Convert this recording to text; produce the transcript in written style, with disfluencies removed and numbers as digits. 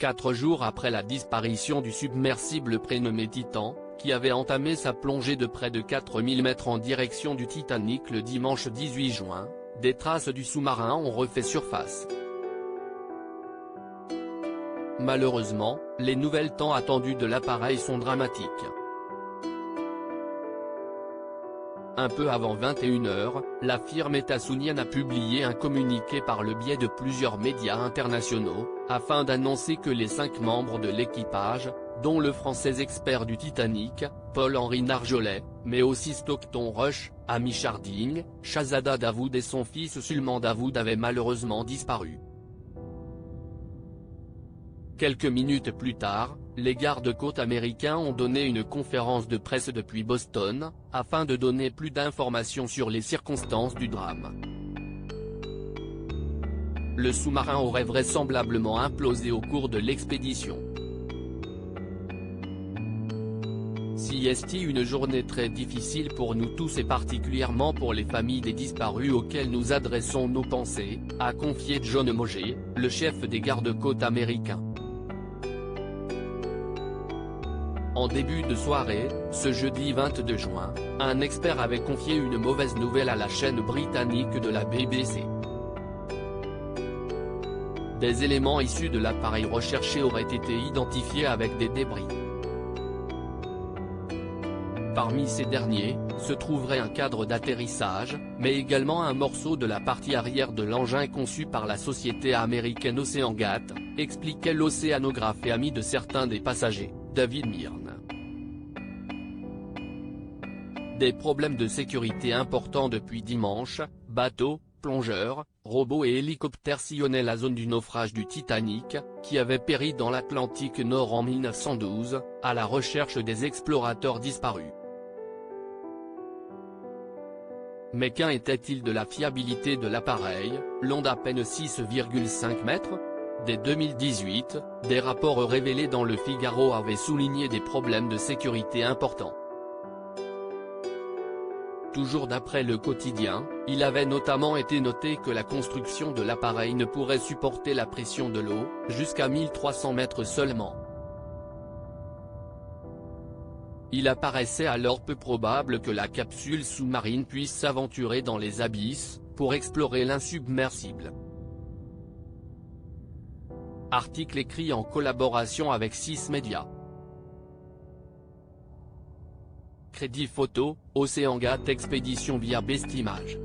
4 jours après la disparition du submersible prénommé Titan, qui avait entamé sa plongée de près de 4000 mètres en direction du Titanic le dimanche 18 juin, des traces du sous-marin ont refait surface. Malheureusement, les nouvelles tant attendues de l'appareil sont dramatiques. Un peu avant 21 h, la firme états-unienne a publié un communiqué par le biais de plusieurs médias internationaux, afin d'annoncer que les 5 membres de l'équipage, dont le Français expert du Titanic, Paul-Henri Narjolet, mais aussi Stockton Rush, Amish Harding, Shahzada Dawood et son fils Sulman Dawood avaient malheureusement disparu. Quelques minutes plus tard, les gardes-côtes américains ont donné une conférence de presse depuis Boston, afin de donner plus d'informations sur les circonstances du drame. Le sous-marin aurait vraisemblablement implosé au cours de l'expédition. C'est une journée très difficile pour nous tous et particulièrement pour les familles des disparus auxquelles nous adressons nos pensées, a confié John Moget, le chef des gardes-côtes américains. En début de soirée, ce jeudi 22 juin, un expert avait confié une mauvaise nouvelle à la chaîne britannique de la BBC. Des éléments issus de l'appareil recherché auraient été identifiés avec des débris. Parmi ces derniers, se trouverait un cadre d'atterrissage, mais également un morceau de la partie arrière de l'engin conçu par la société américaine OceanGate, expliquait l'océanographe et ami de certains des passagers, David Myrne. Des problèmes de sécurité importants depuis dimanche, bateaux, plongeurs, robots et hélicoptères sillonnaient la zone du naufrage du Titanic, qui avait péri dans l'Atlantique Nord en 1912, à la recherche des explorateurs disparus. Mais qu'en était-il de la fiabilité de l'appareil, long d'à peine 6,5 mètres ? Dès 2018, des rapports révélés dans Le Figaro avaient souligné des problèmes de sécurité importants. Toujours d'après le quotidien, il avait notamment été noté que la construction de l'appareil ne pourrait supporter la pression de l'eau, jusqu'à 1300 mètres seulement. Il apparaissait alors peu probable que la capsule sous-marine puisse s'aventurer dans les abysses, pour explorer l'insubmersible. Article écrit en collaboration avec 6 médias. Crédit photo, OceanGate Expédition via Bestimage.